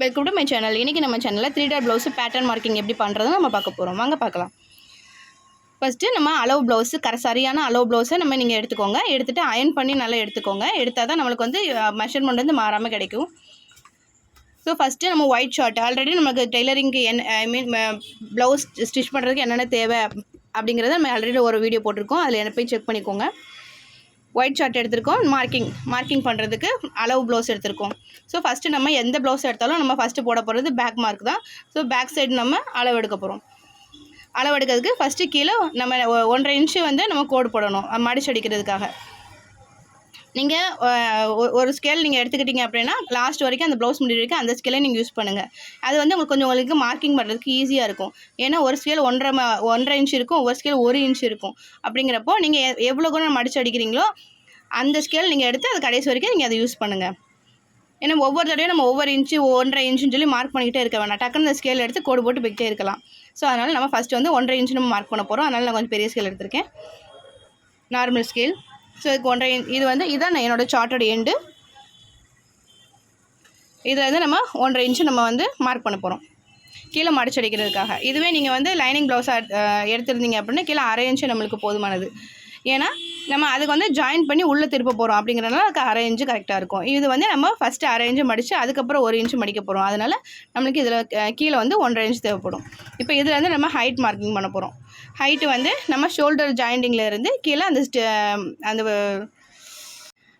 Welcome to my channel. இன்றைக்கி நம்ம சேனலில் 3 டாட் ப்ளவுஸு பேட்டர்ன் மார்க்கிங் எப்படி பண்ணுறதுன்னு நம்ம பார்க்க போகிறோம். வாங்க பார்க்கலாம். ஃபஸ்ட்டு நம்ம அளவு ப்ளவுஸு சரியான அளவு ப்ளவுஸை நீங்கள் எடுத்துக்கோங்க. எடுத்துகிட்டு அயன் பண்ணி நல்லா எடுத்துக்கோங்க. எடுத்தால் தான் நம்மளுக்கு வந்து மெஷர்மெண்ட் வந்து மாறாமல் கிடைக்கும். ஸோ ஃபஸ்ட்டு நம்ம ஒயிட் ஷார்ட் ஆல்ரெடி நமக்கு டெய்லரிங்க்கு ப்ளவுஸ் ஸ்டிச் பண்ணுறதுக்கு என்னென்ன தேவை அப்படிங்கிறத நம்ம ஆல்ரெடி ஒரு வீடியோ போட்டிருக்கோம். அதில் என்ன போய் செக் பண்ணிக்கோங்க. ஒயிட் ஷார்ட் எடுத்திருக்கோம். மார்க்கிங் பண்ணுறதுக்கு அளவு ப்ளவுஸ் எடுத்திருக்கோம். ஸோ ஃபஸ்ட்டு நம்ம எந்த ப்ளவுஸ் எடுத்தாலும் நம்ம ஃபஸ்ட்டு போட போகிறது பேக் மார்க் தான். ஸோ பேக் சைடு நம்ம அளவு எடுக்க போகிறோம். அளவு எடுக்கிறதுக்கு ஃபஸ்ட்டு கீழே நம்ம 1.5 இன்ச்சு வந்து நம்ம கோடு போடணும் மடிச்சு அடிக்கிறதுக்காக. நீங்கள் ஒரு ஸ்கேல் நீங்கள் எடுத்துக்கிட்டீங்க அப்படின்னா லாஸ்ட் வரைக்கும் அந்த ப்ளவுஸ் முடிவு வரைக்கும் அந்த ஸ்கேலை நீங்கள் யூஸ் பண்ணுங்கள். அது வந்து உங்களுக்கு மார்க்கிங் பண்ணுறதுக்கு ஈஸியாக இருக்கும். ஏன்னா ஒரு ஸ்கேல் 1.5 இன்ச் இருக்கும், ஒரு ஸ்கேல் 1 இன்ச் இருக்கும். அப்படிங்கிறப்போ நீங்கள் எவ்வளோ கூட மடிச்சு அடிக்கிறீங்களோ அந்த ஸ்கேல் நீங்கள் எடுத்து அது கடைசி வரைக்கும் நீங்கள் அதை யூஸ் பண்ணுங்கள். ஏன்னா ஒவ்வொரு தடையும் நம்ம ஒவ்வொரு இன்ச்சு 1.5 இன்ச்சுன்னு சொல்லி மார்க் பண்ணிக்கிட்டே இருக்க வேண்டாம். டக்குன்னு அந்த ஸ்கேல் எடுத்து கோடு போட்டு போய்கிட்டே இருக்கலாம். ஸோ அதனால் நம்ம ஃபஸ்ட்டு வந்து 1.5 இன்ச்சு நம்ம மார்க் பண்ண போகிறோம். அதனால் நான் கொஞ்சம் பெரிய ஸ்கேல் எடுத்திருக்கேன், நார்மல் ஸ்கேல். ஸோ இதுக்கு 1.5 இது வந்து இதான் என்னோடய சார்ட்டோட எண்டு. இதில் வந்து நம்ம 1.5 இன்ச்சு நம்ம வந்து மார்க் பண்ண போகிறோம் கீழே மடிச்சடிக்கிறதுக்காக. இதுவே நீங்கள் வந்து லைனிங் ப்ளவுஸாக எடுத்துருந்தீங்க அப்படின்னா கீழே 1/2 இன்ச்சு நம்மளுக்கு போதுமானது. ஏன்னா நம்ம அதுக்கு வந்து ஜாயின் பண்ணி உள்ளே திருப்ப போகிறோம். அப்படிங்கிறதுனால அதுக்கு 1/2 இன்ச்சு கரெக்டாக இருக்கும். இது வந்து நம்ம ஃபஸ்ட்டு 1/2 இன்ச்சு மடித்து அதுக்கப்புறம் 1 இன்ச்சு மடிக்க போகிறோம். அதனால் நம்மளுக்கு இதில் கீழே வந்து 1.5 இன்ச்சு தேவைப்படும். இப்போ இதில் வந்து நம்ம ஹைட் மார்க்கிங் பண்ண போகிறோம். ஹைட்டு வந்து நம்ம ஷோல்டர் ஜாயிண்டிங்கில் இருந்து கீழே அந்த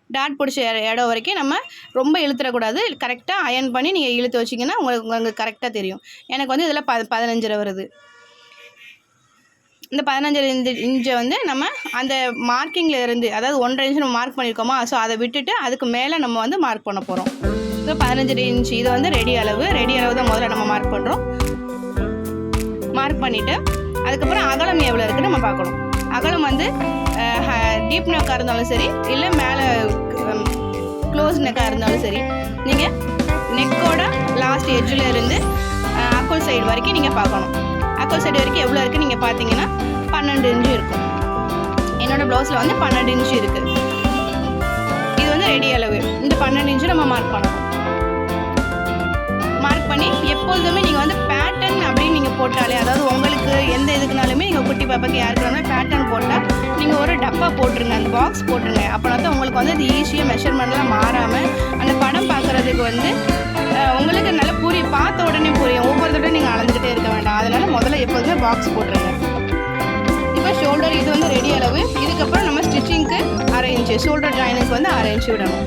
டாட் பிடிச்ச இடம் வரைக்கும் நம்ம ரொம்ப இழுத்துடக்கூடாது. கரெக்டாக அயன் பண்ணி நீங்கள் இழுத்து வச்சிங்கன்னா உங்களுக்கு கரெக்டாக தெரியும். எனக்கு வந்து இதில் 15 வருது. இந்த 15 இன்ச்சை வந்து நம்ம அந்த மார்க்கிங்கில் இருந்து, அதாவது 1.5 இன்ச்சு நம்ம மார்க் பண்ணியிருக்கோமா, ஸோ அதை விட்டுட்டு அதுக்கு மேலே நம்ம வந்து மார்க் பண்ண போகிறோம். ஸோ 15 இன்ச்சு இது வந்து ரெடி அளவு தான் முதல்ல நம்ம மார்க் பண்ணுறோம். மார்க் பண்ணிவிட்டு அதுக்கப்புறம் அகலம் எவ்வளோ இருக்குன்னு நம்ம பார்க்கணும். அகலம் வந்து டீப் நெக்காக இருந்தாலும் சரி, இல்லை மேலே க்ளோஸ் நெக்காக இருந்தாலும் சரி, நீங்கள் நெக்கோட லாஸ்ட் எட்ஜில் இருந்து அக்கோல் சைடு வரைக்கும் நீங்கள் பார்க்கணும். அக்கோல் சைடு வரைக்கும் எவ்வளோ இருக்குது நீங்கள் பார்த்தீங்கன்னா 12 இன்ச்சு இருக்கும். என்னோடய ப்ளவுஸில் வந்து 12 இன்ச்சு இருக்குது. இது வந்து ரெடி அளவு. இந்த 12 இன்ச்சு நம்ம மார்க் பண்ணணும். மார்க் பண்ணி எப்பொழுதுமே நீங்கள் வந்து பேட்டர்ன் அப்படின்னு நீங்கள் போட்டாலே, அதாவது உங்களுக்கு எந்த இதுக்குனாலுமே நீங்கள் குட்டி பாப்பாக்கு யாருக்குனாலுமே பேட்டர்ன் போட்டால் நீங்கள் ஒரு டப்பா போட்டுருங்க, அந்த பாக்ஸ் போட்டுருங்க. அப்படின்னா தான் உங்களுக்கு வந்து அது ஈஸியாக மெஷர்மெண்ட்லாம் மாறாமல் அந்த படம் பார்க்குறதுக்கு வந்து உங்களுக்கு நல்லா பார்த்த உடனே புரியும். ஒவ்வொரு தடவை நீங்கள் அளந்துக்கிட்டே இருக்க வேண்டாம். அதனால் முதல்ல எப்போதுமே பாக்ஸ் போட்டுருங்க. இப்போ ஷோல்டர் இது வந்து ரெடி அளவு. இதுக்கப்புறம் நம்ம ஸ்டிச்சிங்க்கு 1/2 இன்ச்சு, ஷோல்டர் ஜாயினுக்கு வந்து 1/2 இன்ச்சு விடணும்.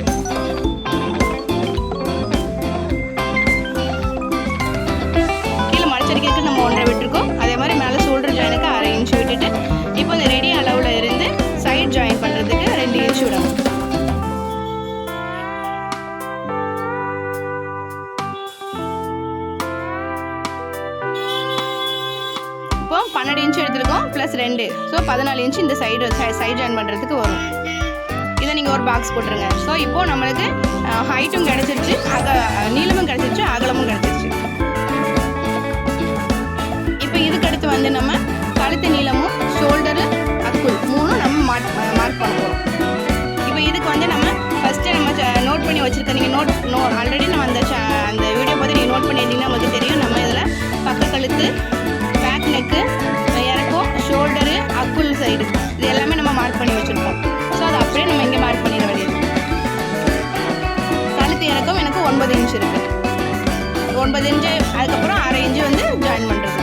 கீழே மடிச்சடிக்கிறதுக்கு நம்ம 1.5 விட்டுருக்கோம். அதே மாதிரி மேலே ஷோல்டர் ஜாயினுக்கு 1/2 இன்ச்சு விட்டுட்டு இப்போ இந்த ரெடி அளவில் இருந்து சைட் ஜாயின் பண்ணுறதுக்கு 2 இன்ச்சு விடணும். இப்போ 12 இன்ச்சு எடுத்துருக்கோம் ப்ளஸ் 2, ஸோ 14 இன்ச்சு இந்த சைடு ஜாயின் பண்ணுறதுக்கு வரும். இதை நீங்கள் ஒரு பாக்ஸ் போட்டுருங்க. ஸோ இப்போது நம்மளுக்கு ஹைட்டும் கிடச்சிருச்சு, நீளமும் கிடச்சிருச்சு, அகலமும் கிடச்சிருச்சு. இப்போ இதுக்கடுத்து வந்து நம்ம கழுத்து நீளமும் ஷோல்டரு அக்குள் 3 நம்ம மார்க் பண்ண போகிறோம். இப்போ இதுக்கு வந்து நம்ம ஃபஸ்ட்டு நம்ம நோட் பண்ணி வச்சுருக்க, நீங்கள் ஆல்ரெடி நம்ம அந்த வீடியோ பார்த்து நீங்கள் நோட் பண்ணியிருந்தீங்கன்னா உங்களுக்கு தெரியும். நம்ம இதில் பக்க கழுத்து, பேக் நெக்கு, இறக்கம், ஷோல்டரு, அக்குள் சைடு இது எல்லாமே நம்ம மார்க் பண்ணி வச்சுருக்கோம். ஸோ அதை அப்படியே நம்ம இங்கே மார்க் பண்ணிட வேண்டியது. கழுத்து இறக்கம் எனக்கு 9 இன்ச்சு இருக்குது. 9 இன்ச்சு அதுக்கப்புறம் 1/2 இன்ச்சு வந்து ஜாயின் பண்ணுறது.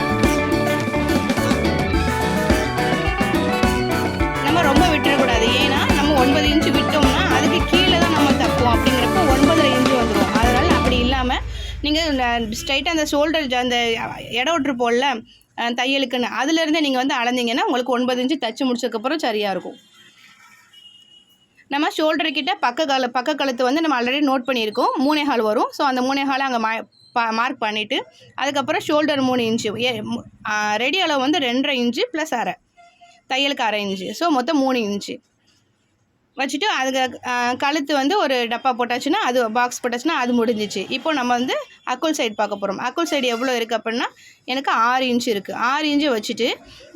நம்ம ரொம்ப விட்டுறக்கூடாது. ஏன்னா நம்ம 9 இன்ச்சு விட்டோம்னா அதுக்கு கீழே தான் நம்ம தப்போம். அப்படிங்கிறப்போ 9.5 இன்ச்சு வந்துடும். அதனால் அப்படி இல்லாமல் நீங்கள் ஸ்ட்ரைட்டாக அந்த ஷோல்டர் அந்த இடம் விட்டுருப்போம்ல தையலுக்குன்னு, அதுலேருந்து நீங்கள் வந்து அளந்தீங்கன்னா உங்களுக்கு 9 இன்ச்சு தச்சு முடிச்சதுக்கப்புறம் சரியாக இருக்கும். நம்ம ஷோல்டர்கிட்ட பக்க கழுத்து வந்து நம்ம ஆல்ரெடி நோட் பண்ணியிருக்கோம். 3.25 வரும். ஸோ அந்த 3.25 அங்கே மார்க் பண்ணிவிட்டு அதுக்கப்புறம் ஷோல்டர் 3 இன்ச்சு, ரெடி அளவு வந்து 2.5 இன்ச்சு ப்ளஸ் 1/2, தையலுக்கு 1/2 இன்ச்சு, ஸோ மொத்தம் 3 இன்ச்சு வச்சுட்டு அதுக்கு கழுத்து வந்து ஒரு டப்பா போட்டாச்சுன்னா, அது பாக்ஸ் போட்டாச்சுன்னா அது முடிஞ்சிச்சு. இப்போ நம்ம வந்து அக்குள் சைடு பார்க்க போகிறோம். அக்குள் சைடு எவ்வளோ இருக்குது அப்படின்னா எனக்கு 6 இன்ச்சு இருக்குது. 6 இன்ச்சு வச்சுட்டு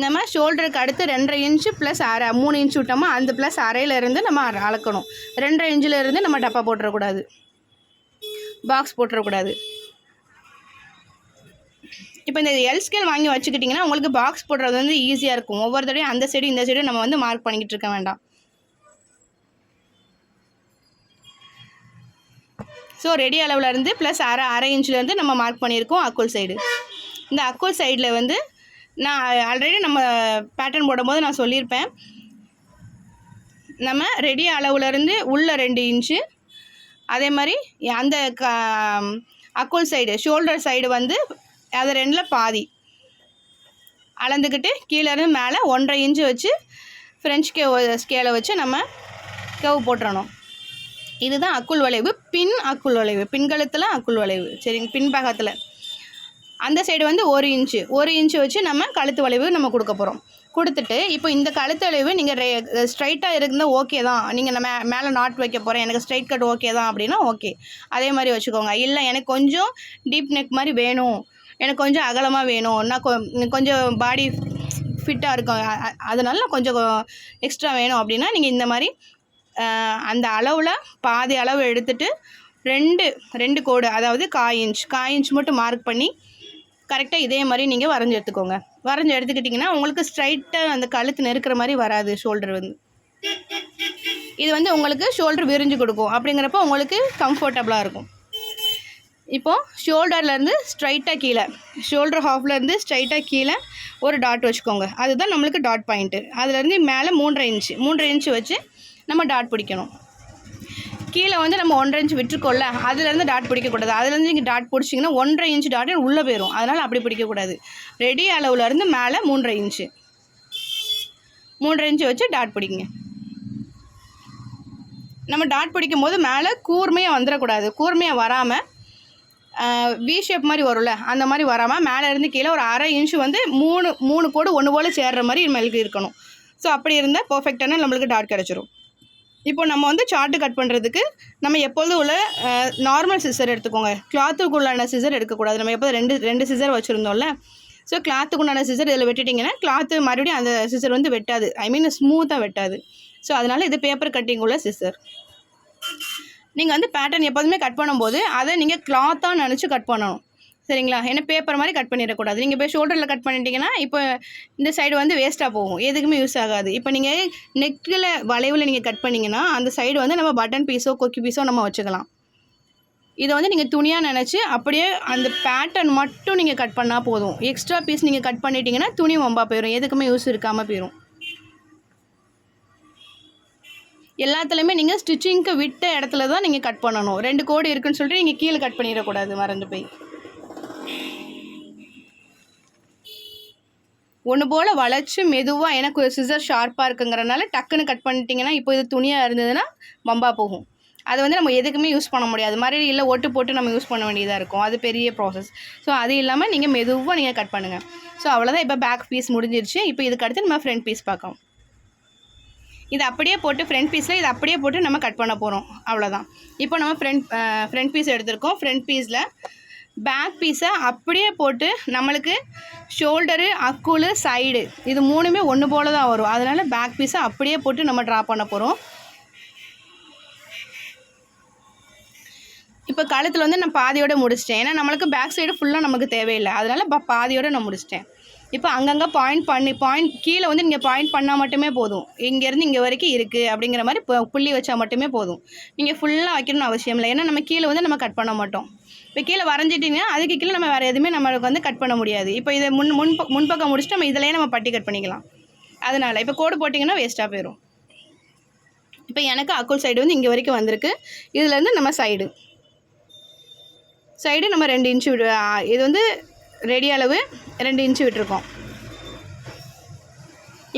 நம்ம ஷோல்டருக்கு அடுத்து 2.5 இன்ச்சு ப்ளஸ் 1/2, 3 இன்ச்சு விட்டோமா அந்த ப்ளஸ் 1/2லேருந்து நம்ம அளக்கணும். 2.5 இன்ச்சிலேருந்து நம்ம டப்பா போட்டுறக்கூடாது, பாக்ஸ் போட்டுறக்கூடாது. இப்போ இந்த எல் ஸ்கேல் வாங்கி வச்சுக்கிட்டிங்கன்னா உங்களுக்கு பாக்ஸ் போடுறது வந்து ஈஸியாக இருக்கும். ஒவ்வொரு தடையும் அந்த சைடு இந்த சைடு நம்ம வந்து மார்க் பண்ணிக்கிட்டு இருக்க வேண்டாம். ஸோ ரெடி அளவுலேருந்து ப்ளஸ் அரை இன்ச்லேருந்து நம்ம மார்க் பண்ணியிருக்கோம் அக்குள் சைடு. இந்த அக்குள் சைடில் வந்து நான் ஆல்ரெடி நம்ம பேட்டர்ன் போடும்போது நான் சொல்லியிருப்பேன், நம்ம ரெடி அளவுலேருந்து உள்ள 2 இன்ச்சு, அதே மாதிரி அந்த அக்குள் சைடு ஷோல்டர் சைடு வந்து அது 2ல் பாதி அளந்துக்கிட்டு கீழேருந்து மேலே 1.5 இன்ச்சு வச்சு ஃப்ரெஞ்ச் ஸ்கேலை வச்சு நம்ம கவு போட்டுறணும். இதுதான் அக்குள் வளைவு. பின் அக்குள் வளைவு, பின்கழுத்தில் அக்குள் வளைவு, சரிங்க. பின்பாகத்தில் அந்த சைடு வந்து 1 இன்ச்சு வச்சு நம்ம கழுத்து வளைவு நம்ம கொடுக்க போகிறோம். கொடுத்துட்டு இப்போ இந்த கழுத்து வளைவு நீங்கள் ஸ்ட்ரைட்டாக இருந்தால் ஓகே தான், நீங்கள் நம்ம மேலே நாட் வைக்க போகிறேன், எனக்கு ஸ்ட்ரைட் கட் ஓகே தான் அப்படின்னா ஓகே, அதே மாதிரி வச்சுக்கோங்க. இல்லை எனக்கு கொஞ்சம் டீப் நெக் மாதிரி வேணும், எனக்கு கொஞ்சம் அகலமாக வேணும், நான் கொஞ்சம் பாடி ஃபிட்டாக இருக்கும், அதனால கொஞ்சம் எக்ஸ்ட்ரா வேணும் அப்படின்னா நீங்கள் இந்த மாதிரி அந்த அளவில் பாதி அளவு எடுத்துகிட்டு 2 கோடு, அதாவது 1/4 இன்ச் மட்டும் மார்க் பண்ணி கரெக்டாக இதே மாதிரி நீங்கள் வரைஞ்சி எடுத்துக்கோங்க. வரைஞ்சி எடுத்துக்கிட்டிங்கன்னா உங்களுக்கு ஸ்ட்ரைட்டாக அந்த கழுத்து நெருக்கிற மாதிரி வராது ஷோல்டர் வந்து. இது வந்து உங்களுக்கு ஷோல்டர் விரிஞ்சு கொடுக்கும். அப்படிங்கிறப்போ உங்களுக்கு கம்ஃபர்டபுளாக இருக்கும். இப்போது ஷோல்டர்லேருந்து ஸ்ட்ரைட்டாக கீழே, ஷோல்டர் ஹாஃப்லேருந்து ஸ்ட்ரைட்டாக கீழே ஒரு டாட் வச்சுக்கோங்க. அதுதான் நம்மளுக்கு டாட் பாயிண்ட்டு. அதுலேருந்து மேலே 3.5 இன்ச்சு வச்சு நம்ம டாட் பிடிக்கணும். கீழே வந்து நம்ம 1.5 இன்ச்சு விட்டுருக்கோம்ல, அதுலேருந்து டாட் பிடிக்கக்கூடாது. அதுலேருந்து நீங்கள் டாட் பிடிச்சிங்கன்னா 1.5 இன்ச்சு டாட் உள்ளே போயிடும். அதனால் அப்படி பிடிக்கக்கூடாது. ரெடி அளவுலேருந்து மேலே 3.5 இன்ச்சு வச்சு டாட் பிடிக்குங்க. நம்ம டாட் பிடிக்கும் போது மேலே கூர்மையாக வந்துடக்கூடாது. கூர்மையாக வராமல் வி ஷேப் மாதிரி வரும்ல, அந்த மாதிரி வராமல் மேலே இருந்து கீழே ஒரு 1/2 இன்ச்சு வந்து 3 கோடு ஒன்று போல் சேர்கிற மாதிரி நம்மளுக்கு இருக்கணும். ஸோ அப்படி இருந்தால் பர்ஃபெக்டான நம்மளுக்கு டாட் கிடச்சிரும். இப்போ நம்ம வந்து சார்ட்டு கட் பண்ணுறதுக்கு நம்ம எப்போதும் உள்ள நார்மல் சிசர் எடுத்துக்கோங்க. கிளாத்துக்குள்ளான சிசர் எடுக்கக்கூடாது. நம்ம எப்போதும் ரெண்டு சிசர் வச்சுருந்தோம்ல, ஸோ கிளாத்துக்குண்டான சிசர் இதில் வெட்டிட்டிங்கன்னா கிளாத்து மறுபடியும் அந்த சிசர் வந்து வெட்டாது, ஐ மீன் ஸ்மூத்தாக வெட்டாது. ஸோ அதனால் இது பேப்பர் கட்டிங் உள்ள சிசர். நீங்கள் வந்து பேட்டர்ன் எப்போதுமே கட் பண்ணும்போது அதை நீங்கள் கிளாத்தாக நினச்சி கட் பண்ணணும், சரிங்களா? ஏன்னா பேப்பர் மாதிரி கட் பண்ணிடக்கூடாது. நீங்கள் போய் ஷோல்டரில் கட் பண்ணிட்டீங்கன்னா இப்போ இந்த சைடு வந்து வேஸ்ட்டாக போகும், எதுக்குமே யூஸ் ஆகாது. இப்போ நீங்கள் நெக்கில் வளைவில் நீங்கள் கட் பண்ணிங்கன்னா அந்த சைடு வந்து நம்ம பட்டன் பீஸோ கொக்கி பீஸோ நம்ம வச்சுக்கலாம். இதை வந்து நீங்கள் துணியாக நினச்சி அப்படியே அந்த பேட்டர்ன் மட்டும் நீங்கள் கட் பண்ணால் போதும். எக்ஸ்ட்ரா பீஸ் நீங்கள் கட் பண்ணிட்டீங்கன்னா துணி வம்பா போயிடும், எதுக்குமே யூஸ் இருக்காமல் போயிடும். எல்லாத்துலேயுமே நீங்கள் ஸ்டிச்சிங்க்கு விட்ட இடத்துல தான் நீங்கள் கட் பண்ணணும். 2 கோடு இருக்குன்னு சொல்லிட்டு நீங்கள் கீழே கட் பண்ணிடக்கூடாது, மறந்து போய். ஒன்று போல் வளைச்சி மெதுவாக, எனக்கு ஒரு சிசர் ஷார்ப்பாக இருக்குங்கிறனால டக்குன்னு கட் பண்ணிட்டீங்கன்னா இப்போ இது துணியாக இருந்ததுன்னா வம்பா போகும். அதை வந்து நம்ம எதுக்குமே யூஸ் பண்ண முடியாது, மறுபடியும் இல்லை ஒட்டு போட்டு நம்ம யூஸ் பண்ண வேண்டியதாக இருக்கும், அது பெரிய ப்ராசஸ். ஸோ அது இல்லாமல் நீங்கள் மெதுவாக நீங்கள் கட் பண்ணுங்கள். ஸோ அவ்வளோதான். இப்போ பேக் பீஸ் முடிஞ்சிருச்சு. இப்போ இதுக்கு அடுத்து நம்ம ஃப்ரண்ட் பீஸ் பார்க்கலாம். இது அப்படியே போட்டு ஃப்ரண்ட் பீஸில் இது அப்படியே போட்டு நம்ம கட் பண்ண போகிறோம், அவ்வளோதான். இப்போ நம்ம ஃப்ரண்ட் பீஸ் எடுத்திருக்கோம். ஃப்ரண்ட் பீஸில் பேக் பீஸை அப்படியே போட்டு நம்மளுக்கு ஷோல்டரு அக்குள் சைடு இது 3மே ஒன்று போல தான் வரும். அதனால் பேக் பீஸை அப்படியே போட்டு நம்ம ட்ரா பண்ண போகிறோம். இப்போ கழுத்தில் வந்து நான் பாதியோடு முடிச்சிட்டேன், ஏன்னா நம்மளுக்கு பேக் சைடு ஃபுல்லாக நமக்கு தேவையில்லை, அதனால் பாதியோடு நான் முடிச்சிட்டேன். இப்போ அங்கங்கே பாயிண்ட் கீழே வந்து நீங்கள் பாயிண்ட் பண்ணால் மட்டுமே போதும். இங்கேருந்து இங்கே வரைக்கும் இருக்குது அப்படிங்கிற மாதிரி புள்ளி வச்சா மட்டுமே போதும். நீங்கள் ஃபுல்லாக வைக்கணும்னு அவசியம் இல்லை, ஏன்னா நம்ம கீழே வந்து நம்ம கட் பண்ண மாட்டோம். இப்போ கீழே வரைஞ்சிட்டிங்கன்னா அதுக்கு கீழே நம்ம வேறு எதுவுமே நம்மளுக்கு வந்து கட் பண்ண முடியாது. இப்போ இதை முன்பக்கம் முடிச்சுட்டு நம்ம இதிலேயே நம்ம பட்டி கட் பண்ணிக்கலாம். அதனால் இப்போ கோடு போட்டிங்கன்னா வேஸ்ட்டாக போயிடும். இப்போ எனக்கு அக்குள் சைடு வந்து இங்கே வரைக்கும் வந்திருக்கு. இதுலேருந்து நம்ம சைடு நம்ம 2 இன்ச்சு இது வந்து ரெடி அளவு 2 இன்ச்சு விட்டுருக்கோம்.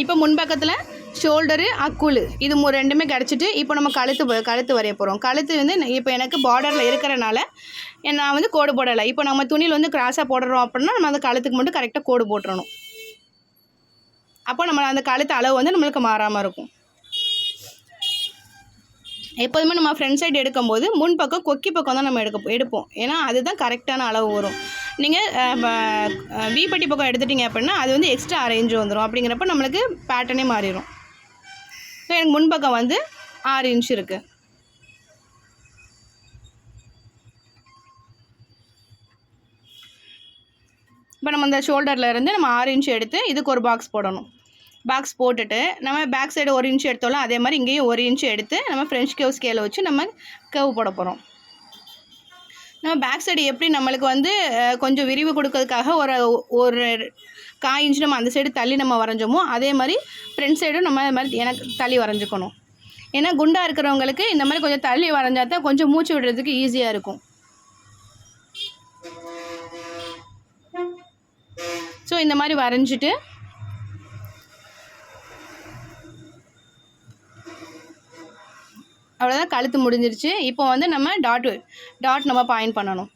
இப்போ முன்பக்கத்தில் ஷோல்டரு அக்குள் இது 2மே கிடச்சிட்டு இப்போ நம்ம கழுத்து வரைய போகிறோம். கழுத்து வந்து இப்போ எனக்கு பார்டரில் இருக்கிறனால நான் வந்து கோடு போடலை. இப்போ நம்ம துணியில் வந்து கிராஸாக போடுறோம் அப்படின்னா நம்ம அந்த கழுத்துக்கு மட்டும் கரெக்டாக கோடு போட்டுறணும். அப்போ நம்ம அந்த கழுத்து அளவு வந்து நம்மளுக்கு மாறாமல் இருக்கும். எப்போதுமே நம்ம ஃப்ரண்ட் சைடு எடுக்கும்போது முன்பக்கம் கொக்கி பக்கம் தான் நம்ம எடுப்போம், ஏன்னா அதுதான் கரெக்டான அளவு வரும். நீங்கள் வீப்பட்டி பக்கம் எடுத்துட்டிங்க அப்படின்னா அது வந்து எக்ஸ்ட்ரா அரேஞ்ச் வந்துடும். அப்படிங்கிறப்ப நம்மளுக்கு பேட்டர்னே மாறிடும். ஸோ எனக்கு முன்பக்கம் வந்து 6 இன்ச் இருக்குது. இப்போ நம்ம அந்த ஷோல்டரில் இருந்து நம்ம 6 இன்ச் எடுத்து இதுக்கு ஒரு பாக்ஸ் போடணும். பாக்ஸ் போட்டுட்டு நம்ம பேக் சைடு 1 இன்ச் எடுத்தோம்ல அதே மாதிரி இங்கேயும் 1 இன்ச் எடுத்து நம்ம ஃப்ரெஞ்ச் கர்வ் ஸ்கேலை வச்சு நம்ம கர்வ் போட போகிறோம். நம்ம பேக் சைடு எப்படி நம்மளுக்கு வந்து கொஞ்சம் விரிவு கொடுக்கறதுக்காக ஒரு 1/4 இன்ச் நம்ம அந்த சைடு தள்ளி நம்ம வரைஞ்சோமோ அதே மாதிரி ஃப்ரண்ட் சைடும் நம்ம அது மாதிரி எனக்கு தள்ளி வரைஞ்சிக்கணும். ஏன்னா குண்டாக இருக்கிறவங்களுக்கு இந்த மாதிரி கொஞ்சம் தள்ளி வரைஞ்சா தான் கொஞ்சம் மூச்சு விடுறதுக்கு ஈஸியாக இருக்கும். ஸோ இந்த மாதிரி வரைஞ்சிட்டு அவ்வளோதான், கழுத்து முடிஞ்சிருச்சு. இப்போ வந்து நம்ம டாட் நம்ம பாயிண்ட் பண்ணணும்.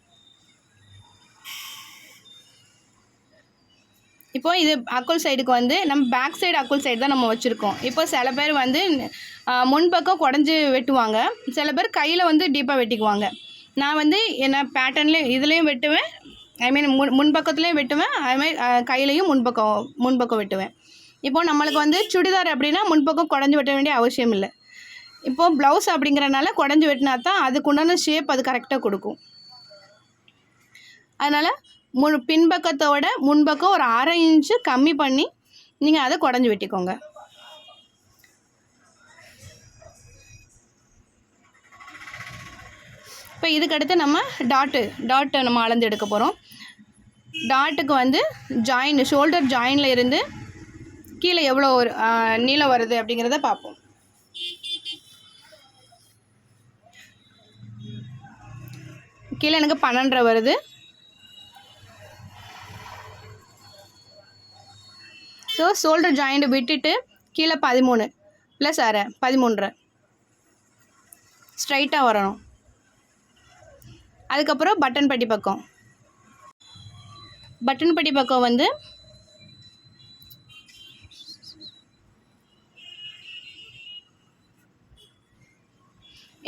இப்போ இது அக்குள் சைடுக்கு வந்து நம்ம பேக் சைடு அக்குள் சைடு தான் நம்ம வச்சுருக்கோம். இப்போ சில பேர் வந்து முன்பக்கம் குடஞ்சி வெட்டுவாங்க, சில பேர் கையில் வந்து டீப்பாக வெட்டிக்குவாங்க. நான் வந்து என்ன பேட்டர்ன்லேயும் இதுலேயும் வெட்டுவேன், ஐ மீன் முன்பக்கத்துலேயும் வெட்டுவேன், அதுமாதிரி கையிலையும் முன்பக்கம் வெட்டுவேன். இப்போது நம்மளுக்கு வந்து சுடிதார் அப்படின்னா முன்பக்கம் குடஞ்சி வெட்ட வேண்டிய அவசியம் இல்லை. இப்போது ப்ளவுஸ் அப்படிங்கிறனால குடஞ்சி வெட்டினா தான் அதுக்குண்டான ஷேப் அது கரெக்டாக கொடுக்கும். அதனால் பின்பக்கத்தோட முன்பக்கம் ஒரு 1/2 இன்ச்சு கம்மி பண்ணி நீங்கள் அதை குடஞ்சி வெட்டிக்கோங்க. இப்போ இதுக்கடுத்து நம்ம டாட்டு நம்ம அளந்து எடுக்க போகிறோம். டாட்டுக்கு வந்து ஷோல்டர் ஜாயினில் இருந்து கீழே எவ்வளோ ஒரு நீளம் வருது அப்படிங்கிறத பார்ப்போம். கீழே எனக்கு 12 வருது. ஸோ ஷோல்டர் ஜாயிண்ட் விட்டுட்டு கீழே 13 + 1/2 13 ஸ்ட்ரைட்டாக வரணும். அதுக்கப்புறம் பட்டன் பட்டி பக்கம் வந்து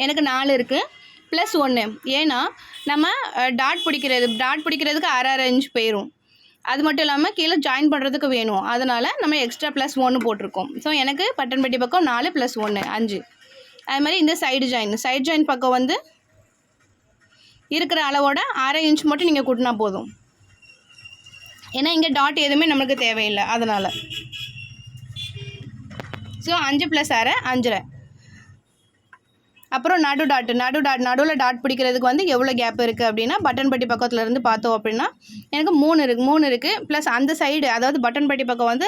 எனக்கு 4 இருக்குது +1. ஏன்னா நம்ம டாட் பிடிக்கிறதுக்கு 1/2 இன்ச் போயிடும். அது மட்டும் இல்லாமல் கீழே ஜாயின் பண்ணுறதுக்கு வேணும், அதனால் நம்ம எக்ஸ்ட்ரா +1 போட்டிருக்கோம். ஸோ எனக்கு பட்டன் பட்டி பக்கம் 4 + 1 5. அது மாதிரி இந்த சைடு ஜாயின் பக்கம் வந்து இருக்கிற அளவோட 1/2 இன்ச் மட்டும் நீங்கள் கூட்டினா போதும். ஏன்னா இங்கே டாட் எதுவுமே நம்மளுக்கு தேவையில்லை, அதனால். ஸோ 5 + 1/2 5. அப்புறம் நடுவில் டாட் பிடிக்கிறதுக்கு வந்து எவ்வளோ கேப் இருக்குது அப்படின்னா பட்டன் பட்டி பக்கத்தில் இருந்து பார்த்தோம் அப்படின்னா எனக்கு 3 இருக்குது ப்ளஸ் அந்த சைடு, அதாவது பட்டன் பட்டி பக்கம் வந்து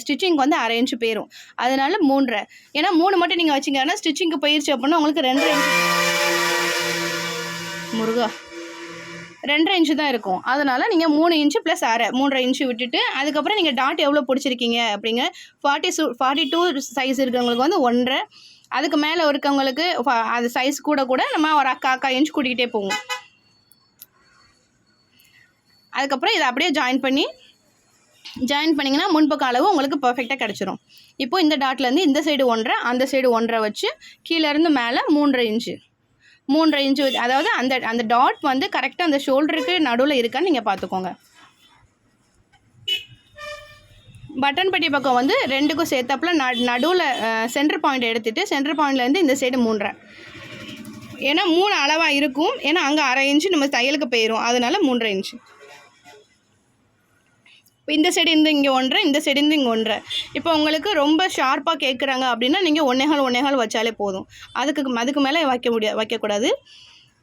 ஸ்டிச்சிங் வந்து 1/2 இன்ச்சு போயிடும், அதனால 3. ஏன்னா 3 மட்டும் நீங்கள் வச்சிங்கன்னா ஸ்டிச்சிங்க்கு போயிடுச்சு அப்படின்னா உங்களுக்கு 2.5 இன்ச்சு தான் இருக்கும். அதனால் நீங்கள் 3 இன்ச்சு + 1/2 3.5 இன்ச்சு விட்டுட்டு அதுக்கப்புறம் நீங்கள் டாட் எவ்வளோ பிடிச்சிருக்கீங்க அப்படிங்க 42 சைஸ் இருக்கிறவங்களுக்கு வந்து 1.5, அதுக்கு மேலே இருக்கவங்களுக்கு அது சைஸ் கூட நம்ம ஒரு 1/4 இன்ச் கூட்டிக்கிட்டே போவோம். அதுக்கப்புறம் இதை அப்படியே ஜாயின் பண்ணிங்கன்னா முன்பக்க அளவு உங்களுக்கு பர்ஃபெக்டாக கிடச்சிரும். இப்போது இந்த டாட்லேருந்து இந்த சைடு 1.5 அந்த சைடு 1.5 வச்சு கீழேருந்து மேலே 3.5 இன்ச்சு, அதாவது அந்த டாட் வந்து கரெக்டாக அந்த ஷோல்டருக்கு நடுவில் இருக்கான்னு நீங்கள் பார்த்துக்கோங்க. பட்டன் பட்டி பக்கம் வந்து 2க்கும் சேர்த்தாப்பில் நடுவில் சென்டர் பாயிண்ட் எடுத்துகிட்டு சென்டர் பாயிண்ட்லேருந்து இந்த சைடு 3.5, ஏன்னா 3 அளவாக இருக்கும். ஏன்னா அங்கே 1/2 இன்ச்சு நம்ம தையலுக்கு போயிடும், அதனால 3.5 இன்ச்சு. இப்போ இந்த சைடு இருந்து இங்கே 1.5, இந்த சைடு இருந்து இங்கே 1.5. இப்போ உங்களுக்கு ரொம்ப ஷார்ப்பாக கேட்குறாங்க அப்படின்னா நீங்கள் 1.25 வச்சாலே போதும், அதுக்கு மேலே வைக்கக்கூடாது.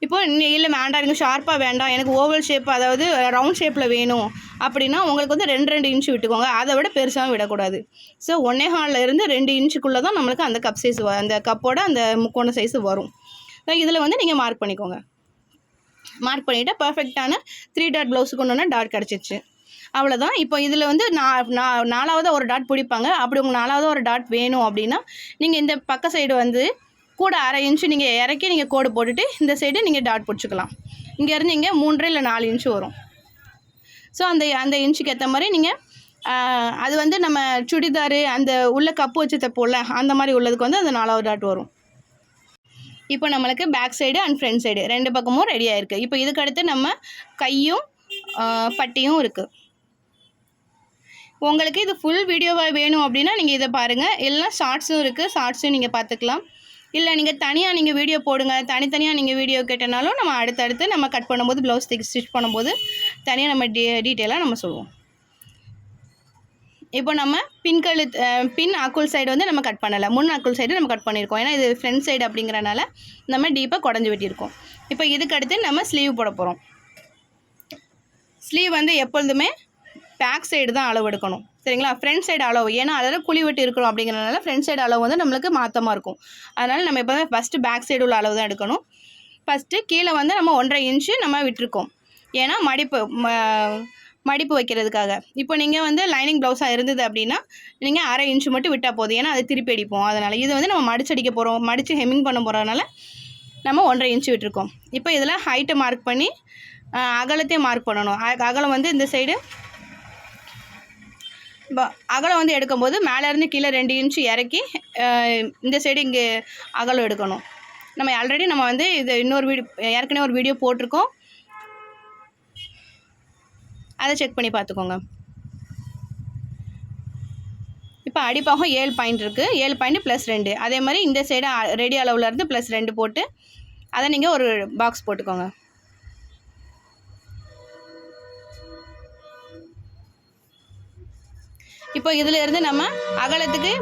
இப்போ இல்லை வேண்டாம், எனக்கு ஷார்ப்பாக வேண்டாம், எனக்கு ஓவல் ஷேப், அதாவது ரவுண்ட் ஷேப்பில் வேணும் அப்படின்னா உங்களுக்கு வந்து 2 இன்ச்சு விட்டுக்கோங்க, அதை விட பெருசாகவும் விடக்கூடாது. ஸோ 1.25 2 இன்ச்சுக்குள்ளே தான் நம்மளுக்கு அந்த கப் சைஸ் அந்த கப்போட அந்த முக்கோண சைஸு வரும். இதில் வந்து நீங்கள் மார்க் பண்ணிக்கோங்க. மார்க் பண்ணிவிட்டு பர்ஃபெக்டான 3 டாட் ப்ளவுஸுக்கு ஒன்று டாட் கிடச்சிச்சு, அவ்வளோதான். இப்போ இதில் வந்து 4வது ஒரு டாட் பிடிப்பாங்க. அப்படி உங்களுக்கு 4வது ஒரு டாட் வேணும் அப்படின்னா நீங்கள் இந்த பக்க சைடு வந்து கூட 1/2 இன்ச்சு நீங்கள் இறக்கி நீங்கள் கோடு போட்டுட்டு இந்த சைடு நீங்கள் டாட் பிடிச்சிக்கலாம். இங்கேருந்து இங்கே 3 இல்லை 4 இன்ச்சு வரும். ஸோ அந்த இன்ச்சுக்கு ஏற்ற மாதிரி நீங்கள் அது வந்து நம்ம சுடிதாரு அந்த உள்ள கப்பு வச்சு தைப்போம்ல, அந்த மாதிரி உள்ளதுக்கு வந்து அந்த 4வது டாட் வரும். இப்போ நம்மளுக்கு back side and front side 2 பக்கமும் ரெடி ஆகிருக்கு. இப்போ இதுக்கடுத்து நம்ம கையும் பட்டியும் இருக்குது. உங்களுக்கு இது ஃபுல் வீடியோவாக வேணும் அப்படின்னா நீங்கள் இதை பாருங்கள், இல்லைனா ஷார்ட்ஸும் இருக்குது, ஷார்ட்ஸும் நீங்கள் பார்த்துக்கலாம். இல்லை நீங்கள் தனியாக நீங்கள் வீடியோ போடுங்க, தனித்தனியாக நீங்கள் வீடியோ கேட்டனாலும் நம்ம அடுத்தடுத்து நம்ம கட் பண்ணும்போது ப்ளவுஸ் ஸ்டிச் பண்ணும்போது தனியாக நம்ம டீட்டெயிலாக நம்ம சொல்லுவோம். இப்போ நம்ம பின் ஆக்குள் சைடு வந்து நம்ம கட் பண்ணலை, முன் ஆக்குள் சைடு நம்ம கட் பண்ணியிருக்கோம். ஏன்னா இது ஃப்ரண்ட் சைடு அப்படிங்கிறனால நம்ம டீப்பாக குடஞ்சி வெட்டியிருக்கோம். இப்போ இதுக்கு அடுத்து நம்ம ஸ்லீவ் போட போகிறோம். ஸ்லீவ் வந்து எப்பொழுதுமே பேக் சைடு தான் அளவு எடுக்கணும், சரிங்களா? ஃப்ரண்ட் சைடு அளவு, ஏன்னா அதில் குழி வெட்டி இருக்கணும் அப்படிங்கிறனால ஃப்ரண்ட் சைடு அளவு வந்து நம்மளுக்கு மாற்றமாக இருக்கும். அதனால் நம்ம எப்போதுமே ஃபஸ்ட்டு பேக் சைடு உள்ள அளவு தான் எடுக்கணும். ஃபஸ்ட்டு கீழே வந்து நம்ம 1.5 இன்ச்சு நம்ம விட்டுருக்கோம், ஏன்னா மடிப்பு வைக்கிறதுக்காக. இப்போ நீங்கள் வந்து லைனிங் ப்ளவுஸாக இருந்தது அப்படின்னா நீங்கள் 1/2 இன்ச்சு மட்டும் விட்டால் போதும், ஏன்னா அது திருப்பி அடிப்போம். அதனால் இது வந்து நம்ம மடிச்சடிக்க போகிறோம், மடித்து ஹெம்மிங் பண்ண போகிறதுனால நம்ம 1.5 இன்ச்சு விட்டுருக்கோம். இப்போ இதில் ஹைட்டை மார்க் பண்ணி அகலத்தையும் மார்க் பண்ணணும். அகலம் வந்து இந்த சைடு அகலம் வந்து எடுக்கும்போது மேலேருந்து கீழே 2 இன்ச்சு இறக்கி இந்த சைடு இங்கே அகலம் எடுக்கணும். நம்ம ஆல்ரெடி நம்ம வந்து இது ஏற்கனவே ஒரு வீடியோ போட்டிருக்கோம், அதை செக் பண்ணி பார்த்துக்கோங்க. இப்போ அடிப்பாகம் 7 பாயிண்ட் இருக்குது, 7 பாயிண்ட் ப்ளஸ் 2. அதே மாதிரி இந்த சைடு ரெடி அளவுலேருந்து ப்ளஸ் 2 போட்டு அதை நீங்கள் ஒரு பாக்ஸ் போட்டுக்கோங்க. இப்போ இதில் இருந்து நம்ம அகலத்துக்கு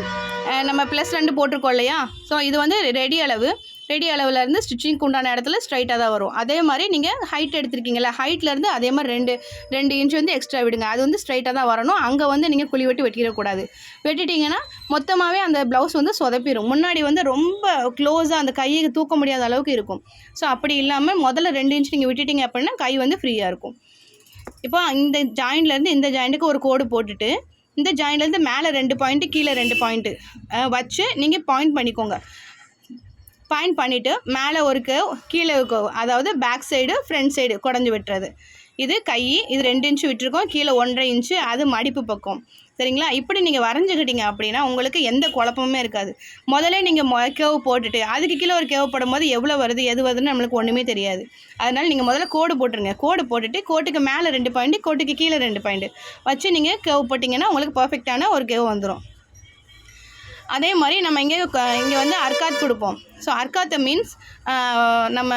நம்ம ப்ளஸ் 2 போட்டிருக்கோம் இல்லையா? ஸோ இது வந்து ரெடி அளவுலேருந்து ஸ்டிச்சிங்க்கு உண்டான இடத்துல ஸ்ட்ரைட்டாக தான் வரும். அதே மாதிரி நீங்கள் ஹைட் எடுத்துருக்கீங்களா, ஹைட்லேருந்து அதே மாதிரி 2 இன்ச்சு வந்து எக்ஸ்ட்ரா விடுங்க. அது வந்து ஸ்ட்ரைட்டாக தான் வரணும். அங்கே வந்து நீங்கள் குழி வெட்டி வெட்டிடக்கூடாது. வெட்டிட்டிங்கன்னா மொத்தமாகவே அந்த ப்ளவுஸ் வந்து சொதப்பிடும். முன்னாடி வந்து ரொம்ப க்ளோஸாக அந்த கையை தூக்க முடியாத அளவுக்கு இருக்கும். ஸோ அப்படி இல்லாமல் முதல்ல 2 இன்ச் நீங்கள் விட்டுட்டிங்க அப்படின்னா கை வந்து ஃப்ரீயாக இருக்கும். இப்போ இந்த ஜாயிண்ட்லேருந்து இந்த ஜாயிண்ட்டுக்கு ஒரு கோடு போட்டுட்டு இந்த ஜாயிண்ட்லேருந்து மேலே 2 பாயிண்ட்டு கீழே 2 பாயிண்ட்டு வச்சு நீங்கள் பாயிண்ட் பண்ணிக்கோங்க. பாயிண்ட் பண்ணிவிட்டு மேலே ஒரு கேவ் கீழே கேவ், அதாவது பேக் சைடு ஃப்ரண்ட் சைடு குடஞ்சி விட்டுறது. இது கை, இது 2 இன்ச்சு விட்டுருக்கோம், கீழே 1.5 இன்ச்சு, அது மடிப்பு பக்கம், சரிங்களா? இப்படி நீங்கள் வரைஞ்சிக்கிட்டீங்க அப்படின்னா உங்களுக்கு எந்த குழப்பமுமே இருக்காது. முதல்ல நீங்கள் கேவ் போட்டுட்டு அதுக்கு கீழே ஒரு கேவ் போடும்போது எவ்வளோ வருது எது வருதுன்னு நம்மளுக்கு ஒன்றுமே தெரியாது. அதனால் நீங்கள் முதல்ல கோடு போட்டுருங்க. கோடு போட்டுட்டு கோட்டுக்கு மேலே 2 பாயிண்ட்டு, கோட்டுக்கு கீழே 2 பாயிண்ட்டு வச்சு நீங்கள் கேவ் போட்டிங்கன்னா உங்களுக்கு பர்ஃபெக்டான ஒரு கேவ் வந்துடும். அதே மாதிரி நம்ம இங்கே வந்து அர்க்காத் கொடுப்போம். ஸோ அர்க்காத்தை மீன்ஸ் நம்ம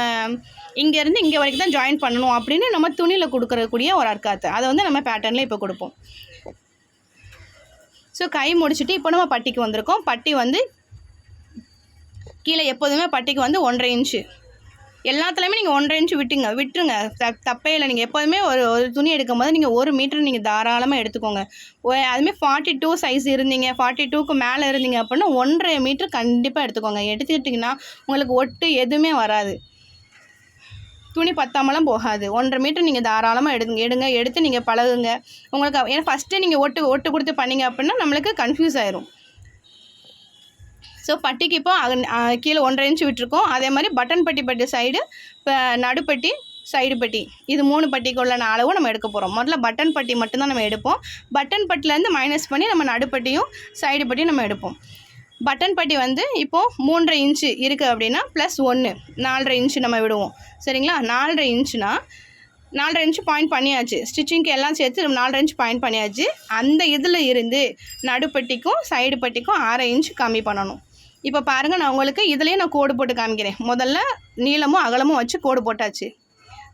இங்கேருந்து இங்கே வரைக்கும் தான் ஜாயின் பண்ணணும் அப்படின்னு நம்ம துணியில் கொடுக்கறக்கூடிய ஒரு அர்க்காத்து, அதை வந்து நம்ம பேட்டர்னில் இப்போ கொடுப்போம். ஸோ கை முடிச்சுட்டு இப்போ நம்ம பட்டிக்கு வந்திருக்கோம். பட்டி வந்து கீழே எப்போதுமே பட்டிக்கு வந்து 1.5 இன்ச்சு, எல்லாத்துலேயுமே நீங்கள் 1.5 இன்ச்சு விட்டுருங்க. தப்பே இல்லை. நீங்கள் எப்போதுமே ஒரு துணி எடுக்கும் போது நீங்கள் 1 மீட்டர் நீங்கள் தாராளமாக எடுத்துக்கோங்க. அதுமாதிரி 42 சைஸ் இருந்தீங்க, 42க்கு மேலே இருந்தீங்க அப்படின்னா 1.5 மீட்டர் கண்டிப்பாக எடுத்துக்கோங்க. எடுத்துக்கிட்டிங்கன்னா உங்களுக்கு ஒட்டு எதுவுமே வராது, துணி பத்தாமலாம் போகாது. 1.5 மீட்டர் நீங்கள் தாராளமாக எடுத்து நீங்கள் பழகுங்க. உங்களுக்கு ஏன்னா ஃபஸ்ட்டு நீங்கள் ஒட்டு கொடுத்து பண்ணிங்க அப்படின்னா நம்மளுக்கு கன்ஃபியூஸ் ஆயிரும். ஸோ பட்டிக்கு இப்போ கீழே 1.5 இன்ச்சு விட்டுருக்கோம். அதே மாதிரி பட்டன் பட்டி சைடு, இப்போ நடுப்பட்டி, சைடு பட்டி, இது 3 பட்டிக்குள்ளான அளவும் நம்ம எடுக்க போகிறோம். முதல்ல பட்டன் பட்டி மட்டும்தான் நம்ம எடுப்போம். பட்டன் பட்டிலேருந்து மைனஸ் பண்ணி நம்ம நடுப்பட்டியும் சைடு பட்டியும் நம்ம எடுப்போம். பட்டன் பட்டி வந்து இப்போது 3.5 இன்ச்சு இருக்குது அப்படின்னா ப்ளஸ் 1 4.5 இன்ச்சு நம்ம விடுவோம், சரிங்களா? 4.5 இன்ச்சுனா 4.5 இன்ச்சு பாயிண்ட் பண்ணியாச்சு. ஸ்டிச்சிங்க்கு எல்லாம் சேர்த்து 4.5 இன்ச்சு பாயிண்ட் பண்ணியாச்சு. அந்த இதில் இருந்து நடுப்பட்டிக்கும் சைடு பட்டிக்கும் 1/2 இன்ச்சு கம்மி பண்ணணும். இப்போ பாருங்கள், நான் உங்களுக்கு இதுலேயே நான் கோடு போட்டு காமிக்கிறேன். முதல்ல நீளமும் அகலமும் வச்சு கோடு போட்டாச்சு,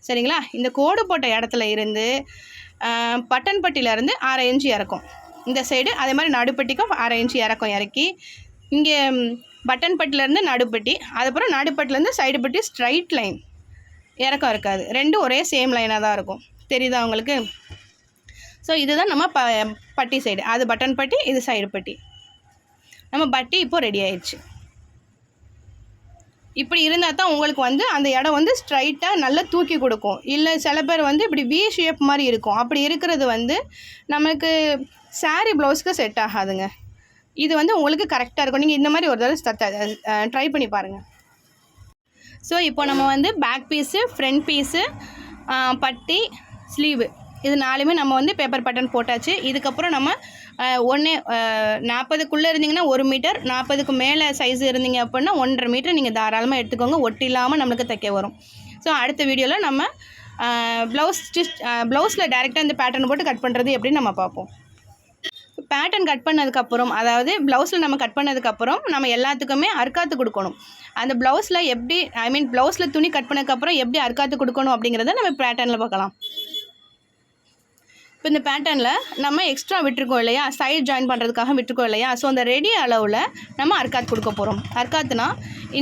சரிங்களா? இந்த கோடு போட்ட இடத்துல இருந்து பட்டன் பட்டியிலேருந்து 1/2 இன்ச்சு இறக்கும் இந்த சைடு. அதே மாதிரி நடுப்பட்டிக்கும் 1/2 இன்ச்சு இறக்கி இங்கே பட்டன் பட்டிலேருந்து நடுப்பட்டி, அதுக்கப்புறம் நடுப்பட்டிலேருந்து சைடு பட்டி ஸ்ட்ரைட் லைன் இறக்கம் இருக்காது, ரெண்டும் ஒரே சேம் லைனாக தான் இருக்கும். தெரியுதா உங்களுக்கு? ஸோ இதுதான் நம்ம பட்டி சைடு, அது பட்டன் பட்டி, இது சைடு பட்டி. நம்ம பட்டி இப்போது ரெடி ஆயிடுச்சு. இப்படி இருந்தால் தான் உங்களுக்கு வந்து அந்த இடம் வந்து ஸ்ட்ரைட்டாக நல்லா தூக்கி கொடுக்கும். இல்லை சில பேர் வந்து இப்படி வி ஷேப் மாதிரி இருக்கும். அப்படி இருக்கிறது வந்து நமக்கு சாரீ ப்ளவுஸ்க்கு செட் ஆகாதுங்க. இது வந்து உங்களுக்கு கரெக்டாக இருக்கும். நீங்கள் இந்த மாதிரி ஒரு தடவை ட்ரை பண்ணி பாருங்கள். ஸோ இப்போ நம்ம வந்து பேக் பீஸு, ஃப்ரண்ட் பீஸு, பட்டி, ஸ்லீவு, இது 4மே நம்ம வந்து பேப்பர் பட்டன் போட்டாச்சு. இதுக்கப்புறம் நம்ம 40க்குள்ளே இருந்தீங்கன்னா 1 மீட்டர், 40க்கு மேலே சைஸ் இருந்தீங்க அப்படின்னா 1.5 மீட்டர் நீங்கள் தாராளமாக எடுத்துக்கோங்க. ஒட்டி இல்லாமல் நம்மளுக்கு தைக்க வரும். ஸோ அடுத்த வீடியோவில் நம்ம ப்ளவுஸில் டைரெக்டாக இந்த பேட்டர்ன் போட்டு கட் பண்ணுறது எப்படின்னு நம்ம பார்ப்போம். பேட்டர்ன் கட் பண்ணதுக்கப்புறம், அதாவது ப்ளவுஸில் நம்ம கட் பண்ணதுக்கப்புறம் நம்ம எல்லாத்துக்குமே அர்க்காத்து கொடுக்கணும். அந்த ப்ளவுஸில் எப்படி ப்ளவுஸில் துணி கட் பண்ணதுக்கப்புறம் எப்படி அர்க்காத்து கொடுக்கணும் அப்படிங்கிறத நம்ம பேட்டர்னில் பார்க்கலாம். இப்போ இந்த பேட்டர்னில் நம்ம எக்ஸ்ட்ரா விட்டுருக்கோம் இல்லையா, சைடு ஜாயின் பண்ணுறதுக்காக விட்டுருக்கோம் இல்லையா, ஸோ அந்த ரெடி அளவில் நம்ம அர்க்காத் கொடுக்க போகிறோம். அர்க்காத்துனா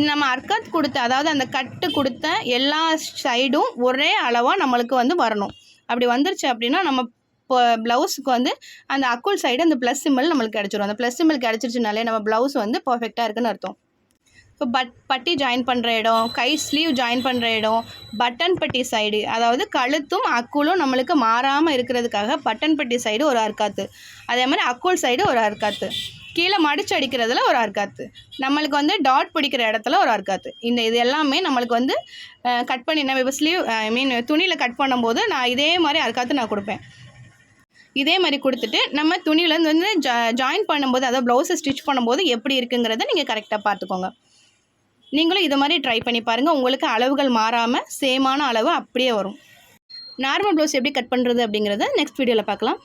நம்ம அர்க்காத் கொடுத்த, அதாவது அந்த கட்டு கொடுத்த எல்லா சைடும் ஒரே அளவாக நம்மளுக்கு வரணும். அப்படி வந்துருச்சு அப்படின்னா நம்ம இப்போ ப்ளவுஸுக்கு அந்த அக்குள் சைடு அந்த ப்ளஸ் சிம்பிள் நம்மளுக்கு கிடச்சிரும். அந்த ப்ளஸ் சிம்பிள் கிடச்சிருச்சுனாலே நம்ம ப்ளவுஸ் பர்ஃபெக்டாக இருக்குன்னு அர்த்தம். இப்போ பட்டி ஜாயின் பண்ணுற இடம், கை ஸ்லீவ் ஜாயின் பண்ணுற இடம், பட்டன் பட்டி சைடு, அதாவது கழுத்தும் அக்குளும் நம்மளுக்கு மாறாமல் இருக்கிறதுக்காக பட்டன் பட்டி சைடு ஒரு அர்க்காத்து, அதே மாதிரி அக்குள் சைடு ஒரு அர்க்காத்து, கீழே மடிச்சு அடிக்கிறதுல ஒரு அர்க்காத்து, நம்மளுக்கு டாட் பிடிக்கிற இடத்துல ஒரு அர்க்காத்து. இது எல்லாமே நம்மளுக்கு கட் பண்ணி நம்ம இப்போ ஸ்லீவ் துணியில் கட் பண்ணும்போது நான் இதே மாதிரி அர்க்காத்து நான் கொடுப்பேன். இதே மாதிரி கொடுத்துட்டு நம்ம துணியிலேருந்து ஜாயின் பண்ணும்போது, அதாவது ப்ளவுஸை ஸ்டிச் பண்ணும்போது எப்படி இருக்குங்கிறத நீங்கள் கரெக்டாக பார்த்துக்கோங்க. நீங்களும் இது மாதிரி ட்ரை பண்ணி பாருங்கள். உங்களுக்கு அளவுகள் மாறாமல் சேமான அளவு அப்படியே வரும். நார்மல் ப்ளவுஸ் எப்படி கட் பண்ணுறது அப்படிங்கிறத நெக்ஸ்ட் வீடியோவில் பார்க்கலாம்.